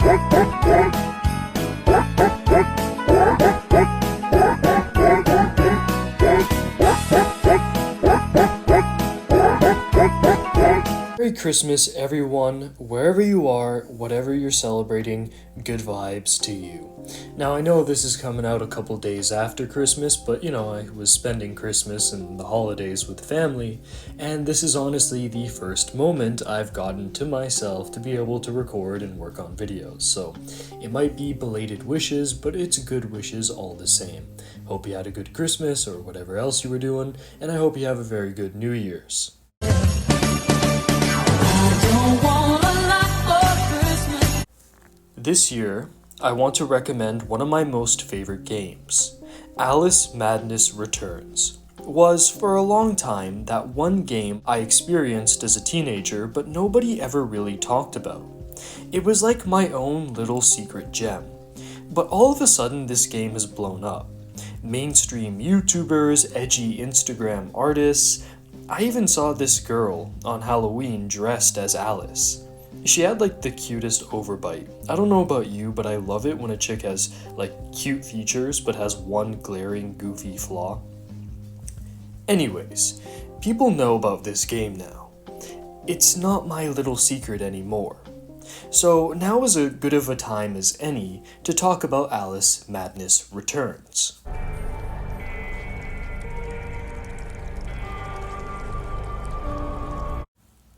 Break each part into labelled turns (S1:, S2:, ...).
S1: Merry Christmas, everyone, wherever you are, whatever you're celebrating, good vibes to you. Now, I know this is coming out a couple days after Christmas, but I was spending Christmas and the holidays with family, and this is honestly the first moment I've gotten to myself to be able to record and work on videos, so it might be belated wishes, but it's good wishes all the same. Hope you had a good Christmas or whatever else you were doing, and I hope you have a very good New Year's. This year, I want to recommend one of my most favorite games. Alice Madness Returns was, for a long time, that one game I experienced as a teenager but nobody ever really talked about. It was like my own little secret gem. But all of a sudden, this game has blown up. Mainstream YouTubers, edgy Instagram artists. I even saw this girl on Halloween dressed as Alice. She had the cutest overbite. I don't know about you, but I love it when a chick has cute features but has one glaring goofy flaw. Anyways, people know about this game now. It's not my little secret anymore. So now is as good of a time as any to talk about Alice Madness Returns.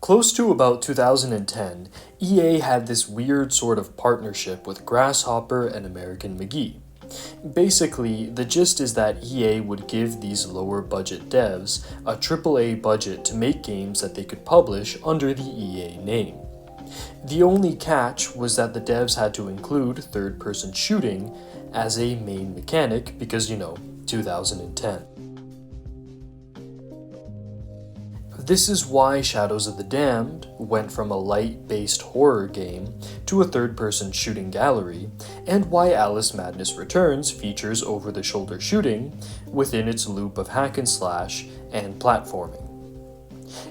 S1: Close to about 2010, EA had this weird sort of partnership with Grasshopper and American McGee. Basically, the gist is that EA would give these lower budget devs a AAA budget to make games that they could publish under the EA name. The only catch was that the devs had to include third-person shooting as a main mechanic because, 2010. This is why Shadows of the Damned went from a light-based horror game to a third-person shooting gallery, and why Alice Madness Returns features over-the-shoulder shooting within its loop of hack and slash and platforming.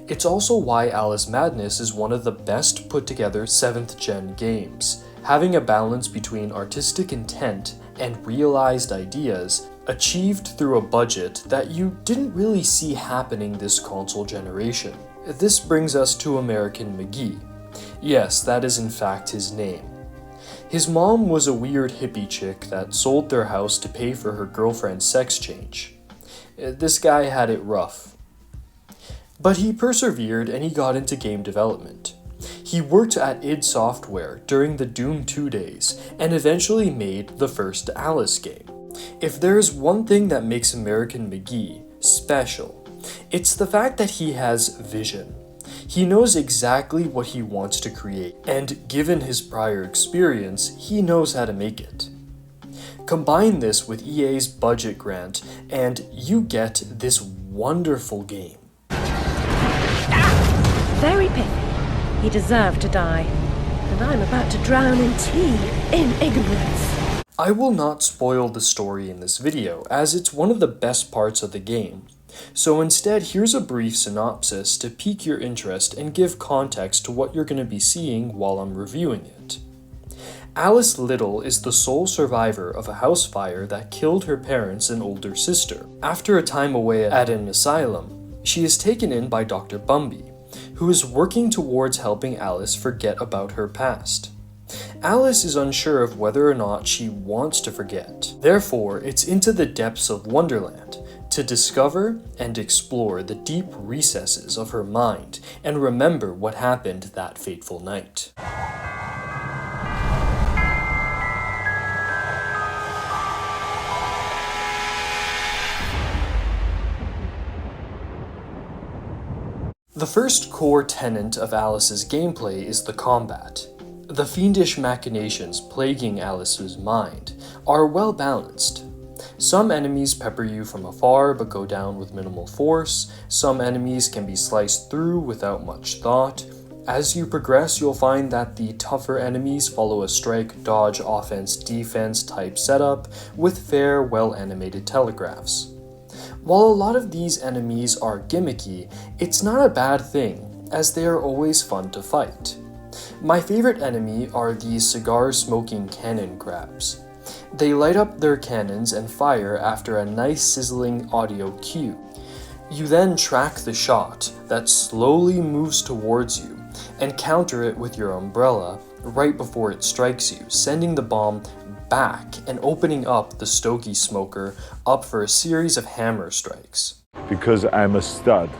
S1: It's also why Alice Madness is one of the best put-together 7th-gen games, having a balance between artistic intent and realized ideas achieved through a budget that you didn't really see happening this console generation. This brings us to American McGee. Yes, that is in fact his name. His mom was a weird hippie chick that sold their house to pay for her girlfriend's sex change. This guy had it rough. But he persevered and he got into game development. He worked at id Software during the Doom 2 days and eventually made the first Alice game. If there's one thing that makes American McGee special, it's the fact that he has vision. He knows exactly what he wants to create, and given his prior experience, he knows how to make it. Combine this with EA's budget grant, and you get this wonderful game.
S2: Very pithy. He deserved to die, and I'm about to drown in tea in ignorance.
S1: I will not spoil the story in this video, as it's one of the best parts of the game. So instead, here's a brief synopsis to pique your interest and give context to what you're going to be seeing while I'm reviewing it. Alice Little is the sole survivor of a house fire that killed her parents and older sister. After a time away at an asylum, she is taken in by Dr. Bumby, who is working towards helping Alice forget about her past. Alice is unsure of whether or not she wants to forget. Therefore, it's into the depths of Wonderland to discover and explore the deep recesses of her mind and remember what happened that fateful night. The first core tenet of Alice's gameplay is the combat. The fiendish machinations plaguing Alice's mind are well balanced. Some enemies pepper you from afar but go down with minimal force. Some enemies can be sliced through without much thought. As you progress, you'll find that the tougher enemies follow a strike, dodge, offense, defense type setup with fair, well-animated telegraphs. While a lot of these enemies are gimmicky, it's not a bad thing, as they are always fun to fight. My favorite enemy are the cigar-smoking cannon crabs. They light up their cannons and fire after a nice sizzling audio cue. You then track the shot that slowly moves towards you and counter it with your umbrella right before it strikes you, sending the bomb back and opening up the stogie smoker up for a series of hammer strikes.
S3: Because I'm a stud.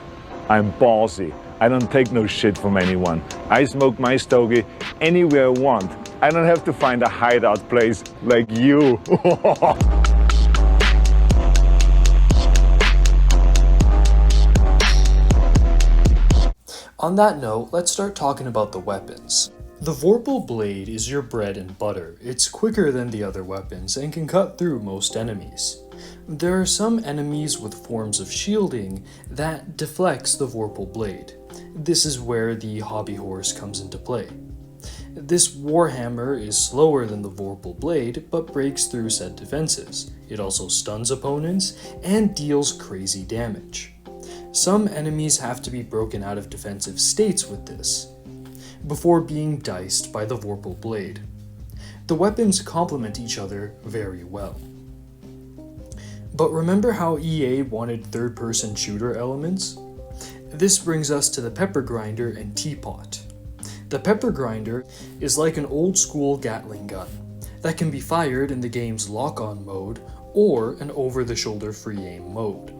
S3: I'm ballsy. I don't take no shit from anyone. I smoke my stogie anywhere I want. I don't have to find a hideout place like you.
S1: On that note, let's start talking about the weapons. The Vorpal Blade is your bread and butter. It's quicker than the other weapons and can cut through most enemies. There are some enemies with forms of shielding that deflects the Vorpal Blade. This is where the Hobby Horse comes into play. This Warhammer is slower than the Vorpal Blade, but breaks through said defenses. It also stuns opponents and deals crazy damage. Some enemies have to be broken out of defensive states with this, before being diced by the Vorpal Blade. The weapons complement each other very well. But remember how EA wanted third-person shooter elements? This brings us to the Pepper Grinder and Teapot. The Pepper Grinder is like an old-school Gatling gun that can be fired in the game's lock-on mode or an over-the-shoulder free aim mode.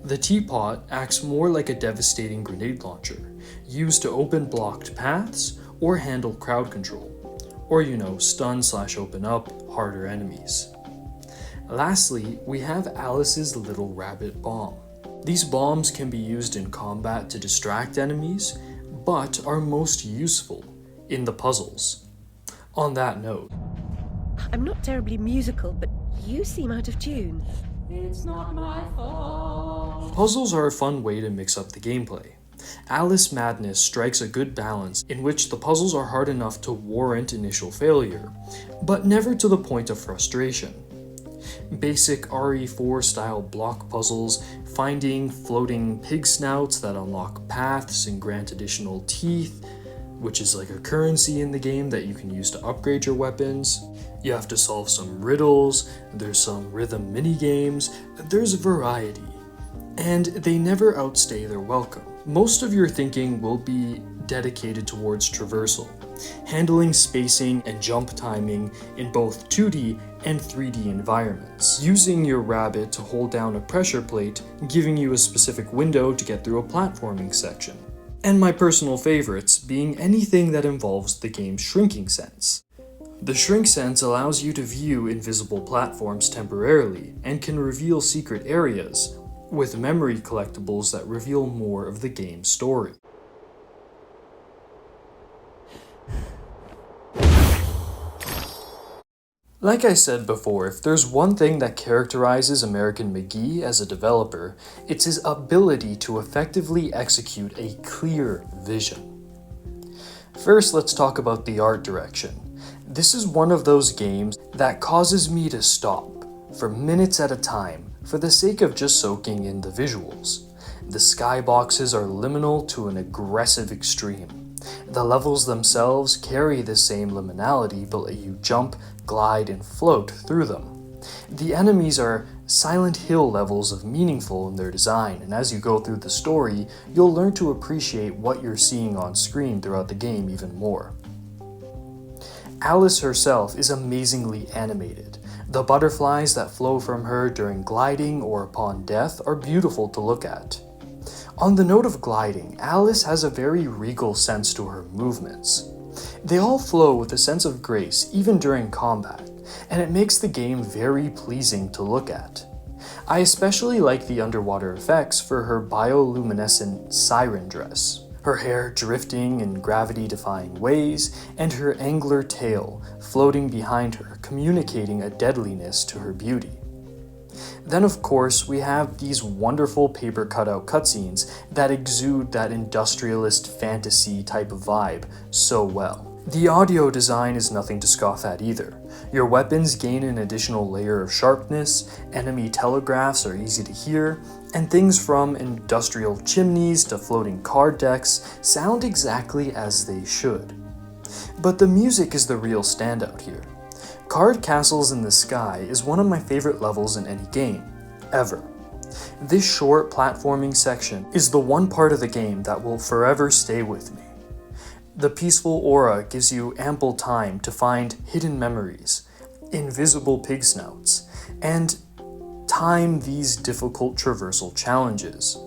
S1: The Teapot acts more like a devastating grenade launcher, used to open blocked paths or handle crowd control, or stun/open up harder enemies. Lastly, we have Alice's Little Rabbit Bomb. These bombs can be used in combat to distract enemies, but are most useful in the puzzles. On that note,
S2: I'm not terribly musical, but you seem out of tune.
S4: It's not my fault.
S1: Puzzles are a fun way to mix up the gameplay. Alice Madness strikes a good balance in which the puzzles are hard enough to warrant initial failure, but never to the point of frustration. Basic RE4 style block puzzles, finding floating pig snouts that unlock paths and grant additional teeth, which is like a currency in the game that you can use to upgrade your weapons. You have to solve some riddles, there's some rhythm mini-games, there's variety. And they never outstay their welcome. Most of your thinking will be dedicated towards traversal, handling spacing and jump timing in both 2D and 3D environments, using your rabbit to hold down a pressure plate, giving you a specific window to get through a platforming section. And my personal favorites being anything that involves the game's shrinking sense. The shrink sense allows you to view invisible platforms temporarily and can reveal secret areas, with memory collectibles that reveal more of the game's story. Like I said before, if there's one thing that characterizes American McGee as a developer, it's his ability to effectively execute a clear vision. First, let's talk about the art direction. This is one of those games that causes me to stop for minutes at a time for the sake of just soaking in the visuals. The skyboxes are liminal to an aggressive extreme. The levels themselves carry the same liminality but let you jump, glide, and float through them. The enemies are Silent Hill levels of meaningful in their design, and as you go through the story, you'll learn to appreciate what you're seeing on screen throughout the game even more. Alice herself is amazingly animated. The butterflies that flow from her during gliding or upon death are beautiful to look at. On the note of gliding, Alice has a very regal sense to her movements. They all flow with a sense of grace even during combat, and it makes the game very pleasing to look at. I especially like the underwater effects for her bioluminescent siren dress, her hair drifting in gravity-defying ways, and her angler tail floating behind her, communicating a deadliness to her beauty. Then of course we have these wonderful paper cutout cutscenes that exude that industrialist fantasy type of vibe so well. The audio design is nothing to scoff at either. Your weapons gain an additional layer of sharpness, enemy telegraphs are easy to hear, and things from industrial chimneys to floating card decks sound exactly as they should. But the music is the real standout here. Card Castles in the Sky is one of my favorite levels in any game, ever. This short platforming section is the one part of the game that will forever stay with me. The peaceful aura gives you ample time to find hidden memories, invisible pig snouts, and time these difficult traversal challenges.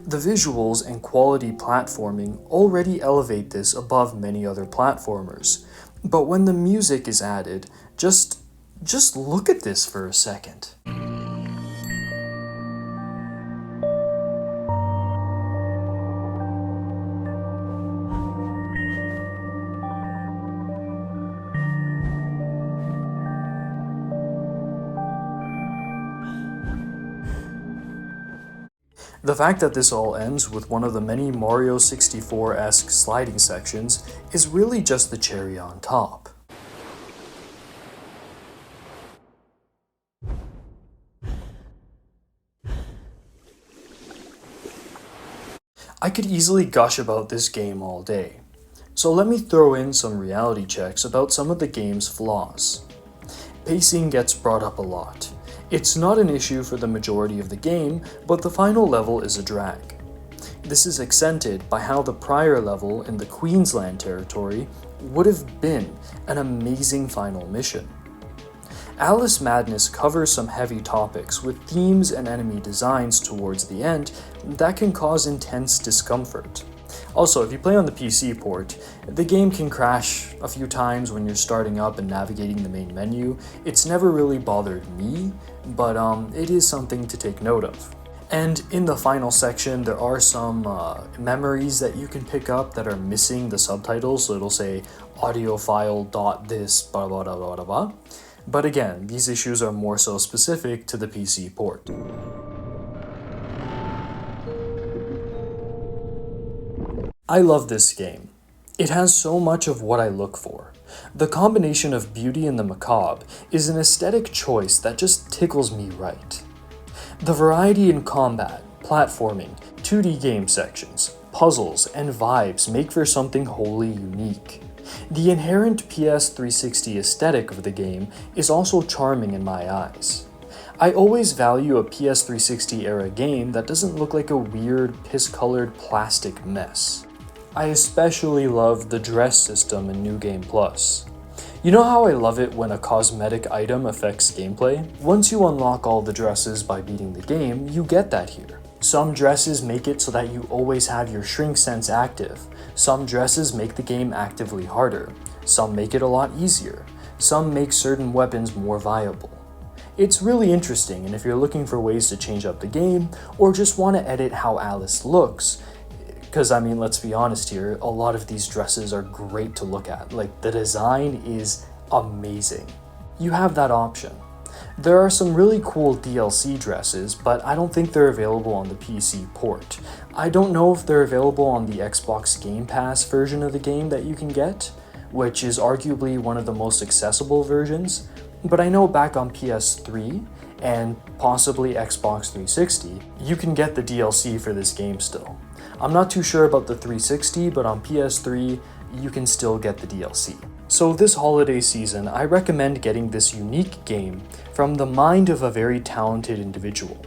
S1: The visuals and quality platforming already elevate this above many other platformers, but when the music is added, just look at this for a second. The fact that this all ends with one of the many Mario 64-esque sliding sections is really just the cherry on top. I could easily gush about this game all day, so let me throw in some reality checks about some of the game's flaws. Pacing gets brought up a lot. It's not an issue for the majority of the game, but the final level is a drag. This is accented by how the prior level in the Queensland territory would have been an amazing final mission. Alice Madness covers some heavy topics with themes and enemy designs towards the end that can cause intense discomfort. Also, if you play on the PC port, the game can crash a few times when you're starting up and navigating the main menu. It's never really bothered me, but it is something to take note of. And in the final section, there are some memories that you can pick up that are missing the subtitles, so it'll say audiophile.this blah blah blah blah blah. But again, these issues are more so specific to the PC port. I love this game. It has so much of what I look for. The combination of beauty and the macabre is an aesthetic choice that just tickles me right. The variety in combat, platforming, 2D game sections, puzzles, and vibes make for something wholly unique. The inherent PS360 aesthetic of the game is also charming in my eyes. I always value a PS360 era game that doesn't look like a weird, piss-colored plastic mess. I especially love the dress system in New Game Plus. You know how I love it when a cosmetic item affects gameplay? Once you unlock all the dresses by beating the game, you get that here. Some dresses make it so that you always have your shrink sense active. Some dresses make the game actively harder. Some make it a lot easier. Some make certain weapons more viable. It's really interesting, and if you're looking for ways to change up the game, or just want to edit how Alice looks, because I mean, let's be honest here, a lot of these dresses are great to look at. Like, the design is amazing. You have that option. There are some really cool DLC dresses, but I don't think they're available on the PC port. I don't know if they're available on the Xbox Game Pass version of the game that you can get, which is arguably one of the most accessible versions, but I know back on PS3 and possibly Xbox 360, you can get the DLC for this game still. I'm not too sure about the 360, but on PS3, you can still get the DLC. So this holiday season, I recommend getting this unique game from the mind of a very talented individual.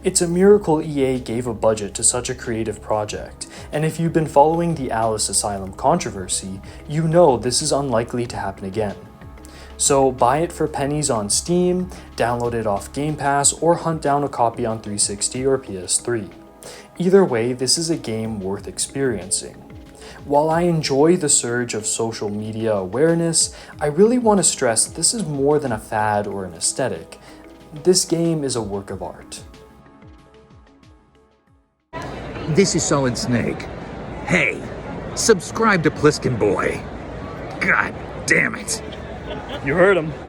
S1: It's a miracle EA gave a budget to such a creative project, and if you've been following the Alice Asylum controversy, you know this is unlikely to happen again. So buy it for pennies on Steam, download it off Game Pass, or hunt down a copy on 360 or PS3. Either way, this is a game worth experiencing. While I enjoy the surge of social media awareness, I really want to stress this is more than a fad or an aesthetic. This game is a work of art.
S5: This is Solid Snake. Hey, subscribe to Pliskin Boy. God damn it.
S1: You heard him.